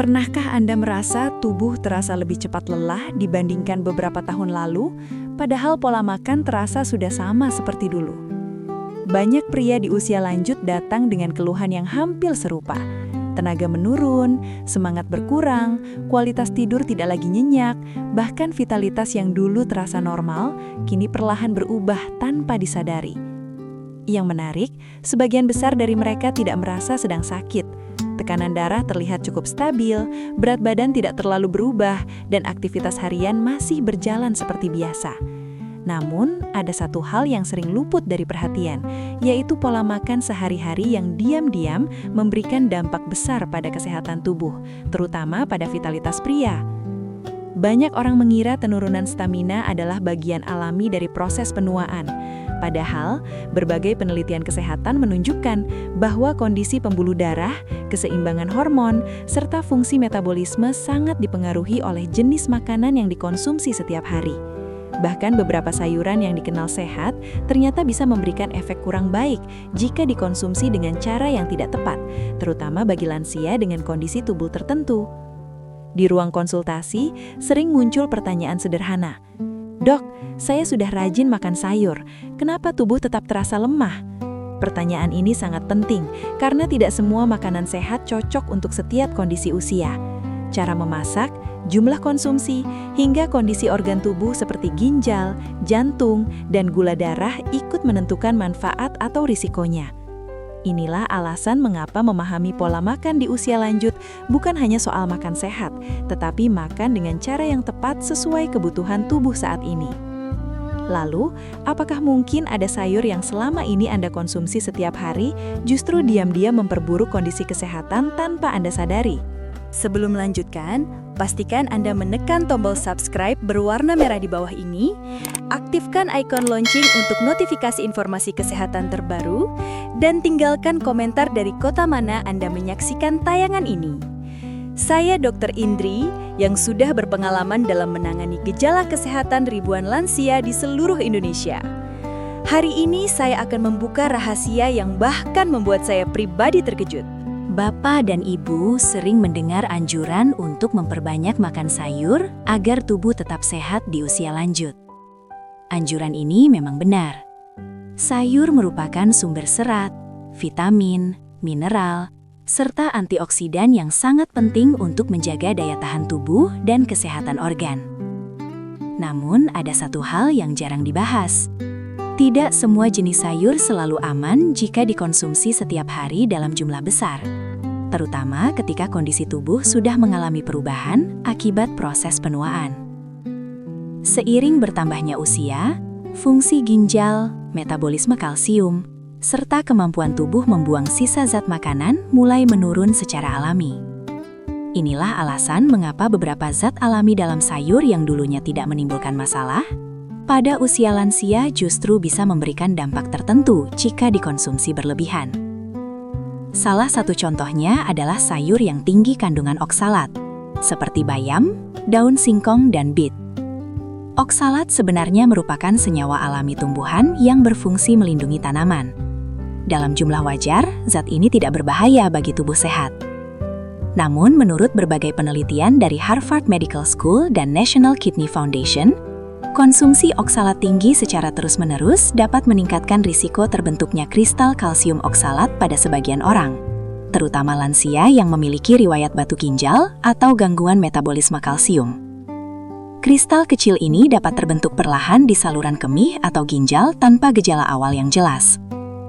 Pernahkah Anda merasa tubuh terasa lebih cepat lelah dibandingkan beberapa tahun lalu, padahal pola makan terasa sudah sama seperti dulu? Banyak pria di usia lanjut datang dengan keluhan yang hampir serupa. Tenaga menurun, semangat berkurang, kualitas tidur tidak lagi nyenyak, bahkan vitalitas yang dulu terasa normal, kini perlahan berubah tanpa disadari. Yang menarik, sebagian besar dari mereka tidak merasa sedang sakit. Tekanan darah terlihat cukup stabil, berat badan tidak terlalu berubah, dan aktivitas harian masih berjalan seperti biasa. Namun, ada satu hal yang sering luput dari perhatian, yaitu pola makan sehari-hari yang diam-diam memberikan dampak besar pada kesehatan tubuh, terutama pada vitalitas pria. Banyak orang mengira penurunan stamina adalah bagian alami dari proses penuaan. Padahal, berbagai penelitian kesehatan menunjukkan bahwa kondisi pembuluh darah, keseimbangan hormon, serta fungsi metabolisme sangat dipengaruhi oleh jenis makanan yang dikonsumsi setiap hari. Bahkan beberapa sayuran yang dikenal sehat ternyata bisa memberikan efek kurang baik jika dikonsumsi dengan cara yang tidak tepat, terutama bagi lansia dengan kondisi tubuh tertentu. Di ruang konsultasi, sering muncul pertanyaan sederhana. "Dok, saya sudah rajin makan sayur, kenapa tubuh tetap terasa lemah?" Pertanyaan ini sangat penting karena tidak semua makanan sehat cocok untuk setiap kondisi usia. Cara memasak, jumlah konsumsi, hingga kondisi organ tubuh seperti ginjal, jantung, dan gula darah ikut menentukan manfaat atau risikonya. Inilah alasan mengapa memahami pola makan di usia lanjut bukan hanya soal makan sehat, tetapi makan dengan cara yang tepat sesuai kebutuhan tubuh saat ini. Lalu, apakah mungkin ada sayur yang selama ini Anda konsumsi setiap hari justru diam-diam memperburuk kondisi kesehatan tanpa Anda sadari? Sebelum melanjutkan, pastikan Anda menekan tombol subscribe berwarna merah di bawah ini, aktifkan ikon lonceng untuk notifikasi informasi kesehatan terbaru, dan tinggalkan komentar dari kota mana Anda menyaksikan tayangan ini. Saya Dr. Indri, yang sudah berpengalaman dalam menangani gejala kesehatan ribuan lansia di seluruh Indonesia. Hari ini saya akan membuka rahasia yang bahkan membuat saya pribadi terkejut. Bapak dan Ibu sering mendengar anjuran untuk memperbanyak makan sayur agar tubuh tetap sehat di usia lanjut. Anjuran ini memang benar. Sayur merupakan sumber serat, vitamin, mineral, serta antioksidan yang sangat penting untuk menjaga daya tahan tubuh dan kesehatan organ. Namun, ada satu hal yang jarang dibahas. Tidak semua jenis sayur selalu aman jika dikonsumsi setiap hari dalam jumlah besar, terutama ketika kondisi tubuh sudah mengalami perubahan akibat proses penuaan. Seiring bertambahnya usia, fungsi ginjal, metabolisme kalsium, serta kemampuan tubuh membuang sisa zat makanan mulai menurun secara alami. Inilah alasan mengapa beberapa zat alami dalam sayur yang dulunya tidak menimbulkan masalah, pada usia lansia justru bisa memberikan dampak tertentu jika dikonsumsi berlebihan. Salah satu contohnya adalah sayur yang tinggi kandungan oksalat, seperti bayam, daun singkong, dan bit. Oksalat sebenarnya merupakan senyawa alami tumbuhan yang berfungsi melindungi tanaman. Dalam jumlah wajar, zat ini tidak berbahaya bagi tubuh sehat. Namun, menurut berbagai penelitian dari Harvard Medical School dan National Kidney Foundation, konsumsi oksalat tinggi secara terus-menerus dapat meningkatkan risiko terbentuknya kristal kalsium oksalat pada sebagian orang, terutama lansia yang memiliki riwayat batu ginjal atau gangguan metabolisme kalsium. Kristal kecil ini dapat terbentuk perlahan di saluran kemih atau ginjal tanpa gejala awal yang jelas.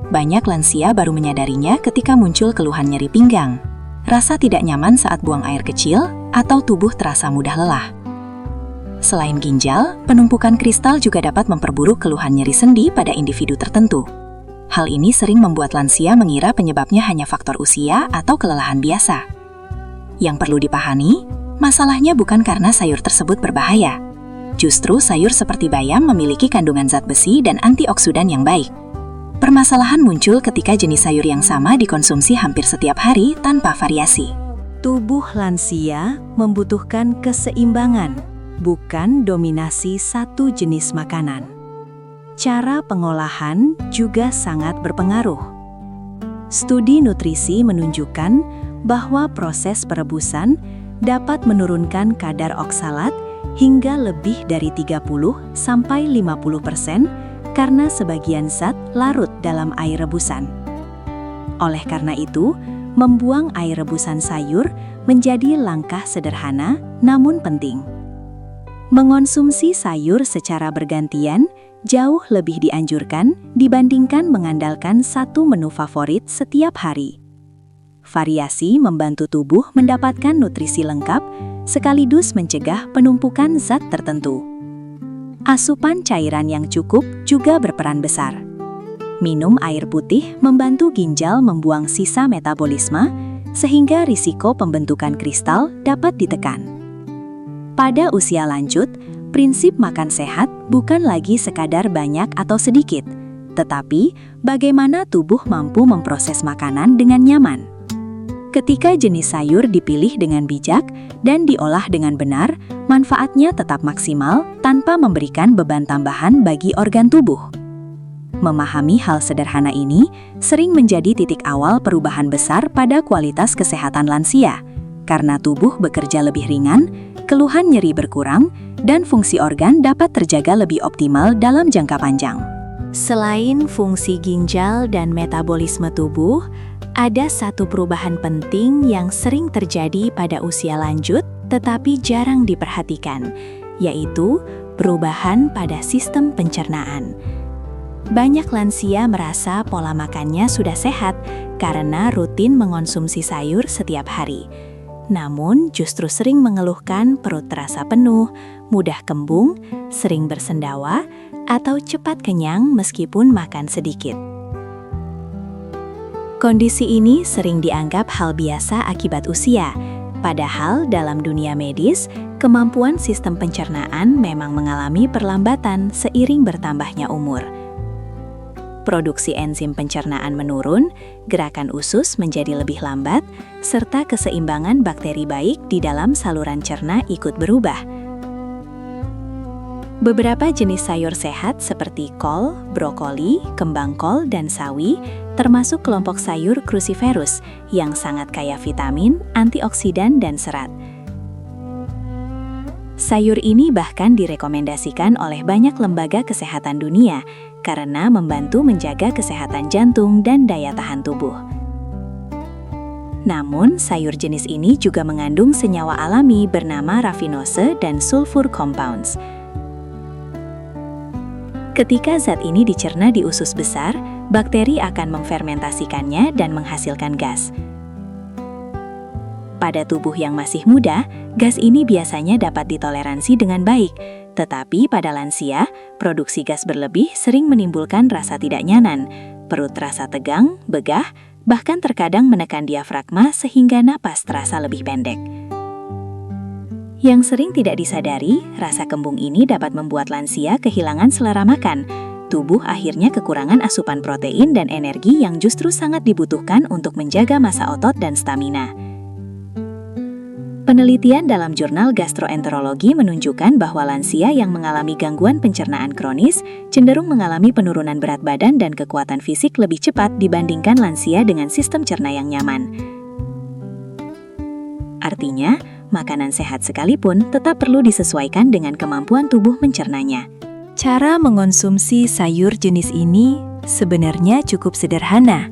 Banyak lansia baru menyadarinya ketika muncul keluhan nyeri pinggang, rasa tidak nyaman saat buang air kecil, atau tubuh terasa mudah lelah. Selain ginjal, penumpukan kristal juga dapat memperburuk keluhan nyeri sendi pada individu tertentu. Hal ini sering membuat lansia mengira penyebabnya hanya faktor usia atau kelelahan biasa. Yang perlu dipahami, masalahnya bukan karena sayur tersebut berbahaya. Justru sayur seperti bayam memiliki kandungan zat besi dan antioksidan yang baik. Permasalahan muncul ketika jenis sayur yang sama dikonsumsi hampir setiap hari tanpa variasi. Tubuh lansia membutuhkan keseimbangan, bukan dominasi satu jenis makanan. Cara pengolahan juga sangat berpengaruh. Studi nutrisi menunjukkan bahwa proses perebusan dapat menurunkan kadar oksalat hingga lebih dari 30–50% karena sebagian zat larut dalam air rebusan. Oleh karena itu, membuang air rebusan sayur menjadi langkah sederhana namun penting. Mengonsumsi sayur secara bergantian jauh lebih dianjurkan dibandingkan mengandalkan satu menu favorit setiap hari. Variasi membantu tubuh mendapatkan nutrisi lengkap, sekaligus mencegah penumpukan zat tertentu. Asupan cairan yang cukup juga berperan besar. Minum air putih membantu ginjal membuang sisa metabolisme, sehingga risiko pembentukan kristal dapat ditekan. Pada usia lanjut, prinsip makan sehat bukan lagi sekadar banyak atau sedikit, tetapi bagaimana tubuh mampu memproses makanan dengan nyaman. Ketika jenis sayur dipilih dengan bijak dan diolah dengan benar, manfaatnya tetap maksimal tanpa memberikan beban tambahan bagi organ tubuh. Memahami hal sederhana ini sering menjadi titik awal perubahan besar pada kualitas kesehatan lansia, karena tubuh bekerja lebih ringan, keluhan nyeri berkurang, dan fungsi organ dapat terjaga lebih optimal dalam jangka panjang. Selain fungsi ginjal dan metabolisme tubuh, ada satu perubahan penting yang sering terjadi pada usia lanjut tetapi jarang diperhatikan, yaitu perubahan pada sistem pencernaan. Banyak lansia merasa pola makannya sudah sehat karena rutin mengonsumsi sayur setiap hari. Namun justru sering mengeluhkan perut terasa penuh, mudah kembung, sering bersendawa, atau cepat kenyang meskipun makan sedikit. Kondisi ini sering dianggap hal biasa akibat usia, padahal dalam dunia medis, kemampuan sistem pencernaan memang mengalami perlambatan seiring bertambahnya umur. Produksi enzim pencernaan menurun, gerakan usus menjadi lebih lambat, serta keseimbangan bakteri baik di dalam saluran cerna ikut berubah. Beberapa jenis sayur sehat seperti kol, brokoli, kembang kol, dan sawi termasuk kelompok sayur cruciferous yang sangat kaya vitamin, antioksidan, dan serat. Sayur ini bahkan direkomendasikan oleh banyak lembaga kesehatan dunia karena membantu menjaga kesehatan jantung dan daya tahan tubuh. Namun, sayur jenis ini juga mengandung senyawa alami bernama raffinose dan sulfur compounds. Ketika zat ini dicerna di usus besar, bakteri akan memfermentasikannya dan menghasilkan gas. Pada tubuh yang masih muda, gas ini biasanya dapat ditoleransi dengan baik, tetapi pada lansia, produksi gas berlebih sering menimbulkan rasa tidak nyaman, perut terasa tegang, begah, bahkan terkadang menekan diafragma sehingga napas terasa lebih pendek. Yang sering tidak disadari, rasa kembung ini dapat membuat lansia kehilangan selera makan. Tubuh akhirnya kekurangan asupan protein dan energi yang justru sangat dibutuhkan untuk menjaga massa otot dan stamina. Penelitian dalam jurnal gastroenterologi menunjukkan bahwa lansia yang mengalami gangguan pencernaan kronis cenderung mengalami penurunan berat badan dan kekuatan fisik lebih cepat dibandingkan lansia dengan sistem cerna yang nyaman. Artinya, makanan sehat sekalipun tetap perlu disesuaikan dengan kemampuan tubuh mencernanya. Cara mengonsumsi sayur jenis ini sebenarnya cukup sederhana.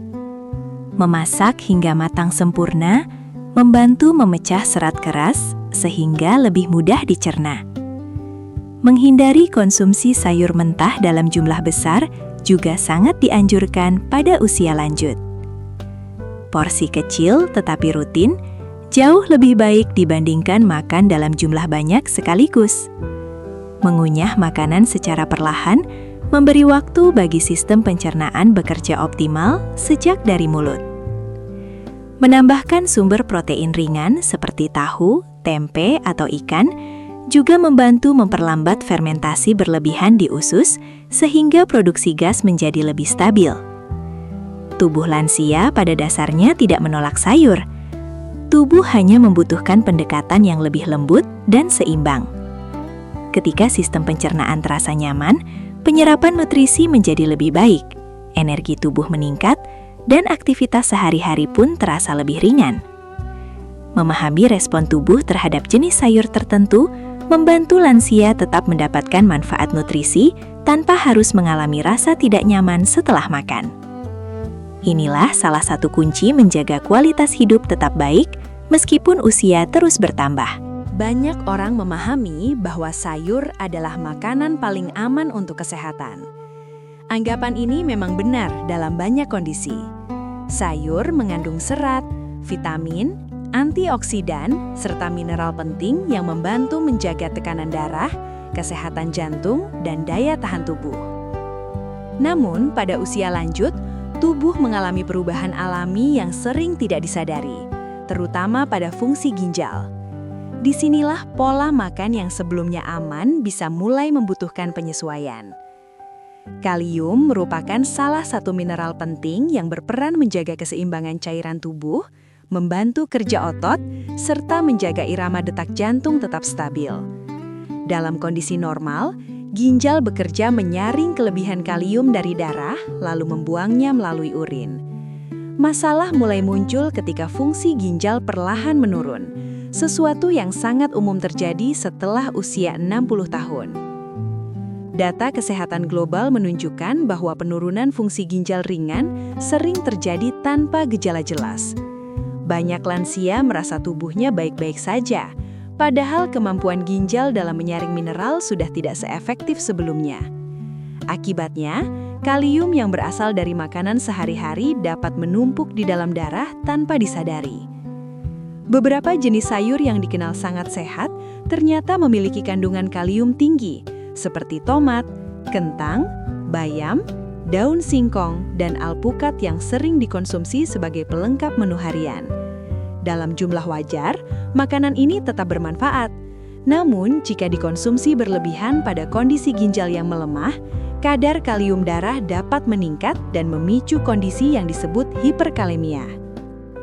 Memasak hingga matang sempurna, membantu memecah serat keras sehingga lebih mudah dicerna. Menghindari konsumsi sayur mentah dalam jumlah besar juga sangat dianjurkan pada usia lanjut. Porsi kecil tetapi rutin jauh lebih baik dibandingkan makan dalam jumlah banyak sekaligus. Mengunyah makanan secara perlahan memberi waktu bagi sistem pencernaan bekerja optimal sejak dari mulut. Menambahkan sumber protein ringan seperti tahu, tempe, atau ikan juga membantu memperlambat fermentasi berlebihan di usus sehingga produksi gas menjadi lebih stabil. Tubuh lansia pada dasarnya tidak menolak sayur. Tubuh hanya membutuhkan pendekatan yang lebih lembut dan seimbang. Ketika sistem pencernaan terasa nyaman, penyerapan nutrisi menjadi lebih baik, energi tubuh meningkat, dan aktivitas sehari-hari pun terasa lebih ringan. Memahami respon tubuh terhadap jenis sayur tertentu membantu lansia tetap mendapatkan manfaat nutrisi tanpa harus mengalami rasa tidak nyaman setelah makan. Inilah salah satu kunci menjaga kualitas hidup tetap baik meskipun usia terus bertambah. Banyak orang memahami bahwa sayur adalah makanan paling aman untuk kesehatan. Anggapan ini memang benar dalam banyak kondisi. Sayur mengandung serat, vitamin, antioksidan, serta mineral penting yang membantu menjaga tekanan darah, kesehatan jantung, dan daya tahan tubuh. Namun, pada usia lanjut, tubuh mengalami perubahan alami yang sering tidak disadari, terutama pada fungsi ginjal. Disinilah pola makan yang sebelumnya aman bisa mulai membutuhkan penyesuaian. Kalium merupakan salah satu mineral penting yang berperan menjaga keseimbangan cairan tubuh, membantu kerja otot, serta menjaga irama detak jantung tetap stabil. Dalam kondisi normal, ginjal bekerja menyaring kelebihan kalium dari darah, lalu membuangnya melalui urin. Masalah mulai muncul ketika fungsi ginjal perlahan menurun, sesuatu yang sangat umum terjadi setelah usia 60 tahun. Data kesehatan global menunjukkan bahwa penurunan fungsi ginjal ringan sering terjadi tanpa gejala jelas. Banyak lansia merasa tubuhnya baik-baik saja, padahal kemampuan ginjal dalam menyaring mineral sudah tidak seefektif sebelumnya. Akibatnya, kalium yang berasal dari makanan sehari-hari dapat menumpuk di dalam darah tanpa disadari. Beberapa jenis sayur yang dikenal sangat sehat ternyata memiliki kandungan kalium tinggi, seperti tomat, kentang, bayam, daun singkong, dan alpukat yang sering dikonsumsi sebagai pelengkap menu harian. Dalam jumlah wajar, makanan ini tetap bermanfaat. Namun, jika dikonsumsi berlebihan pada kondisi ginjal yang melemah, kadar kalium darah dapat meningkat dan memicu kondisi yang disebut hiperkalemia.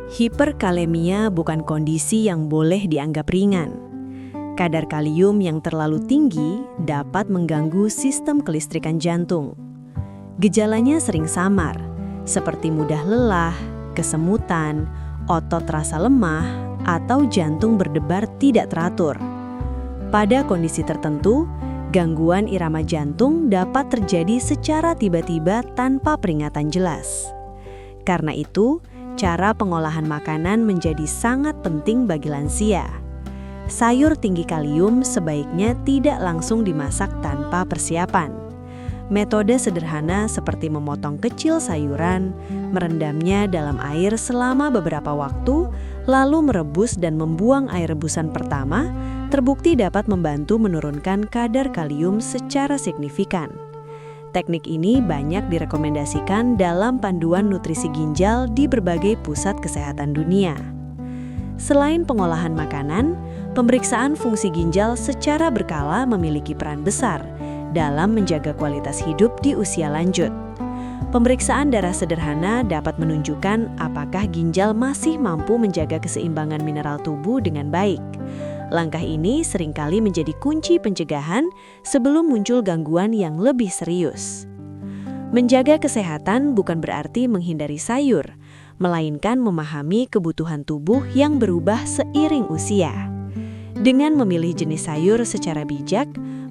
Hiperkalemia bukan kondisi yang boleh dianggap ringan. Kadar kalium yang terlalu tinggi dapat mengganggu sistem kelistrikan jantung. Gejalanya sering samar, seperti mudah lelah, kesemutan, otot terasa lemah, atau jantung berdebar tidak teratur. Pada kondisi tertentu, gangguan irama jantung dapat terjadi secara tiba-tiba tanpa peringatan jelas. Karena itu, cara pengolahan makanan menjadi sangat penting bagi lansia. Sayur tinggi kalium sebaiknya tidak langsung dimasak tanpa persiapan. Metode sederhana seperti memotong kecil sayuran, merendamnya dalam air selama beberapa waktu, lalu merebus dan membuang air rebusan pertama, terbukti dapat membantu menurunkan kadar kalium secara signifikan. Teknik ini banyak direkomendasikan dalam panduan nutrisi ginjal di berbagai pusat kesehatan dunia. Selain pengolahan makanan, pemeriksaan fungsi ginjal secara berkala memiliki peran besar dalam menjaga kualitas hidup di usia lanjut. Pemeriksaan darah sederhana dapat menunjukkan apakah ginjal masih mampu menjaga keseimbangan mineral tubuh dengan baik. Langkah ini seringkali menjadi kunci pencegahan sebelum muncul gangguan yang lebih serius. Menjaga kesehatan bukan berarti menghindari sayur, melainkan memahami kebutuhan tubuh yang berubah seiring usia. Dengan memilih jenis sayur secara bijak,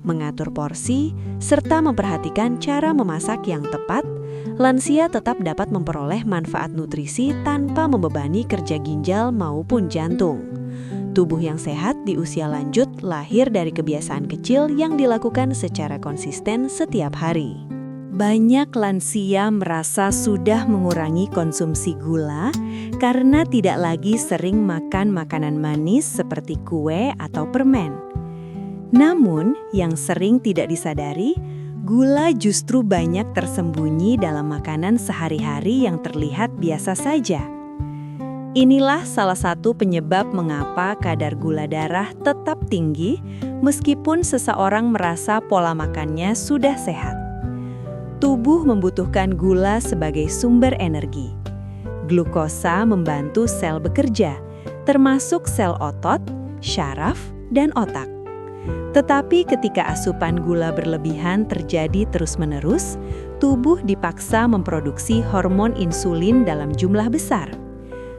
mengatur porsi, serta memperhatikan cara memasak yang tepat, lansia tetap dapat memperoleh manfaat nutrisi tanpa membebani kerja ginjal maupun jantung. Tubuh yang sehat di usia lanjut lahir dari kebiasaan kecil yang dilakukan secara konsisten setiap hari. Banyak lansia merasa sudah mengurangi konsumsi gula karena tidak lagi sering makan makanan manis seperti kue atau permen. Namun, yang sering tidak disadari, gula justru banyak tersembunyi dalam makanan sehari-hari yang terlihat biasa saja. Inilah salah satu penyebab mengapa kadar gula darah tetap tinggi meskipun seseorang merasa pola makannya sudah sehat. Tubuh membutuhkan gula sebagai sumber energi. Glukosa membantu sel bekerja, termasuk sel otot, syaraf, dan otak. Tetapi ketika asupan gula berlebihan terjadi terus-menerus, tubuh dipaksa memproduksi hormon insulin dalam jumlah besar.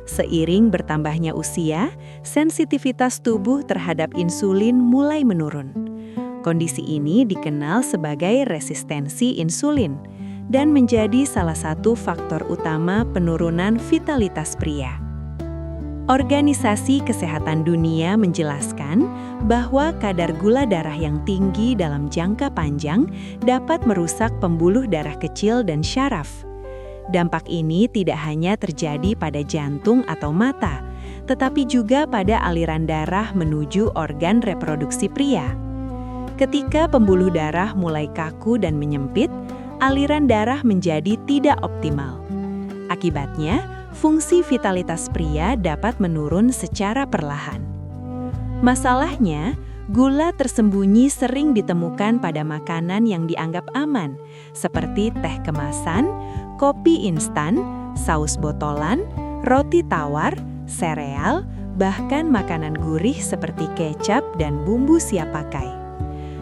Seiring bertambahnya usia, sensitivitas tubuh terhadap insulin mulai menurun. Kondisi ini dikenal sebagai resistensi insulin dan menjadi salah satu faktor utama penurunan vitalitas pria. Organisasi Kesehatan Dunia menjelaskan bahwa kadar gula darah yang tinggi dalam jangka panjang dapat merusak pembuluh darah kecil dan syaraf. Dampak ini tidak hanya terjadi pada jantung atau mata, tetapi juga pada aliran darah menuju organ reproduksi pria. Ketika pembuluh darah mulai kaku dan menyempit, aliran darah menjadi tidak optimal. Akibatnya, fungsi vitalitas pria dapat menurun secara perlahan. Masalahnya, gula tersembunyi sering ditemukan pada makanan yang dianggap aman, seperti teh kemasan, kopi instan, saus botolan, roti tawar, sereal, bahkan makanan gurih seperti kecap dan bumbu siap pakai.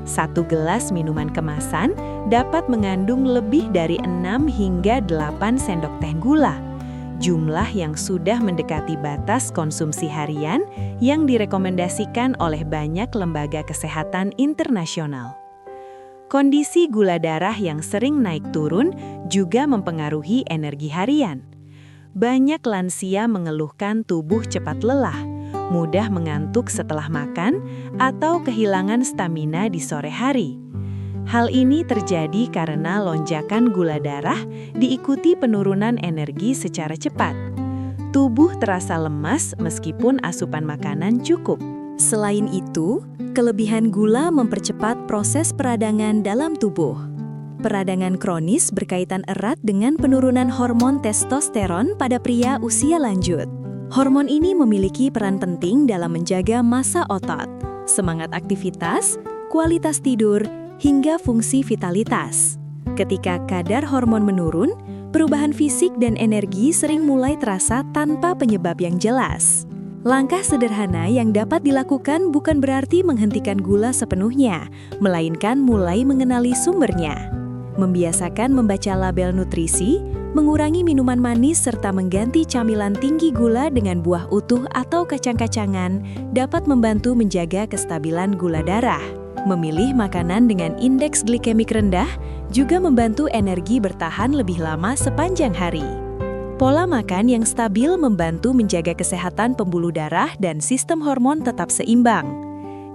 1 gelas minuman kemasan dapat mengandung lebih dari 6 hingga 8 sendok teh gula, jumlah yang sudah mendekati batas konsumsi harian yang direkomendasikan oleh banyak lembaga kesehatan internasional. Kondisi gula darah yang sering naik turun juga mempengaruhi energi harian. Banyak lansia mengeluhkan tubuh cepat lelah, mudah mengantuk setelah makan, atau kehilangan stamina di sore hari. Hal ini terjadi karena lonjakan gula darah diikuti penurunan energi secara cepat. Tubuh terasa lemas meskipun asupan makanan cukup. Selain itu, kelebihan gula mempercepat proses peradangan dalam tubuh. Peradangan kronis berkaitan erat dengan penurunan hormon testosteron pada pria usia lanjut. Hormon ini memiliki peran penting dalam menjaga massa otot, semangat aktivitas, kualitas tidur, hingga fungsi vitalitas. Ketika kadar hormon menurun, perubahan fisik dan energi sering mulai terasa tanpa penyebab yang jelas. Langkah sederhana yang dapat dilakukan bukan berarti menghentikan gula sepenuhnya, melainkan mulai mengenali sumbernya. Membiasakan membaca label nutrisi, mengurangi minuman manis serta mengganti camilan tinggi gula dengan buah utuh atau kacang-kacangan dapat membantu menjaga kestabilan gula darah. Memilih makanan dengan indeks glikemik rendah juga membantu energi bertahan lebih lama sepanjang hari. Pola makan yang stabil membantu menjaga kesehatan pembuluh darah dan sistem hormon tetap seimbang.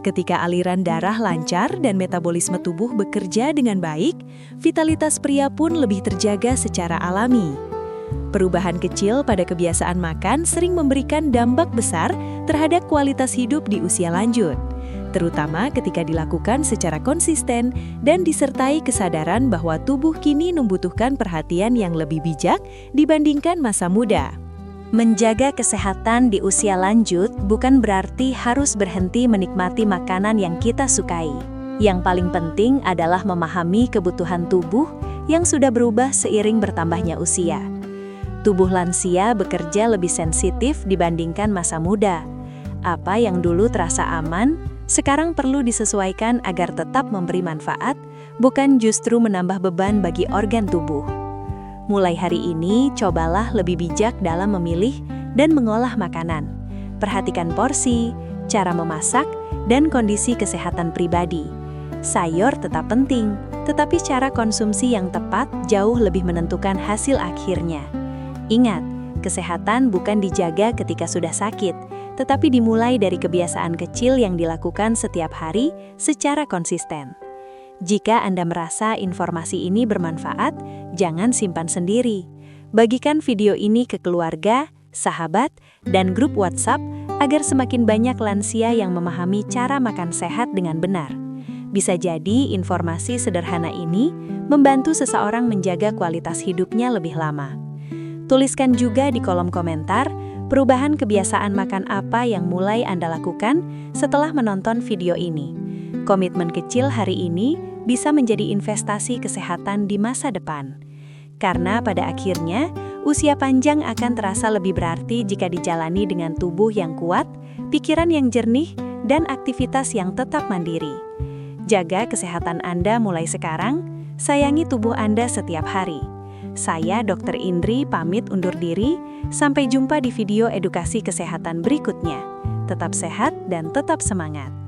Ketika aliran darah lancar dan metabolisme tubuh bekerja dengan baik, vitalitas pria pun lebih terjaga secara alami. Perubahan kecil pada kebiasaan makan sering memberikan dampak besar terhadap kualitas hidup di usia lanjut, terutama ketika dilakukan secara konsisten dan disertai kesadaran bahwa tubuh kini membutuhkan perhatian yang lebih bijak dibandingkan masa muda. Menjaga kesehatan di usia lanjut bukan berarti harus berhenti menikmati makanan yang kita sukai. Yang paling penting adalah memahami kebutuhan tubuh yang sudah berubah seiring bertambahnya usia. Tubuh lansia bekerja lebih sensitif dibandingkan masa muda. Apa yang dulu terasa aman, sekarang perlu disesuaikan agar tetap memberi manfaat, bukan justru menambah beban bagi organ tubuh. Mulai hari ini, cobalah lebih bijak dalam memilih dan mengolah makanan. Perhatikan porsi, cara memasak, dan kondisi kesehatan pribadi. Sayur tetap penting, tetapi cara konsumsi yang tepat jauh lebih menentukan hasil akhirnya. Ingat, kesehatan bukan dijaga ketika sudah sakit, tetapi dimulai dari kebiasaan kecil yang dilakukan setiap hari secara konsisten. Jika Anda merasa informasi ini bermanfaat, jangan simpan sendiri. Bagikan video ini ke keluarga, sahabat, dan grup WhatsApp agar semakin banyak lansia yang memahami cara makan sehat dengan benar. Bisa jadi informasi sederhana ini membantu seseorang menjaga kualitas hidupnya lebih lama. Tuliskan juga di kolom komentar perubahan kebiasaan makan apa yang mulai Anda lakukan setelah menonton video ini. Komitmen kecil hari ini bisa menjadi investasi kesehatan di masa depan. Karena pada akhirnya, usia panjang akan terasa lebih berarti jika dijalani dengan tubuh yang kuat, pikiran yang jernih, dan aktivitas yang tetap mandiri. Jaga kesehatan Anda mulai sekarang, sayangi tubuh Anda setiap hari. Saya Dr. Indri pamit undur diri, sampai jumpa di video edukasi kesehatan berikutnya. Tetap sehat dan tetap semangat.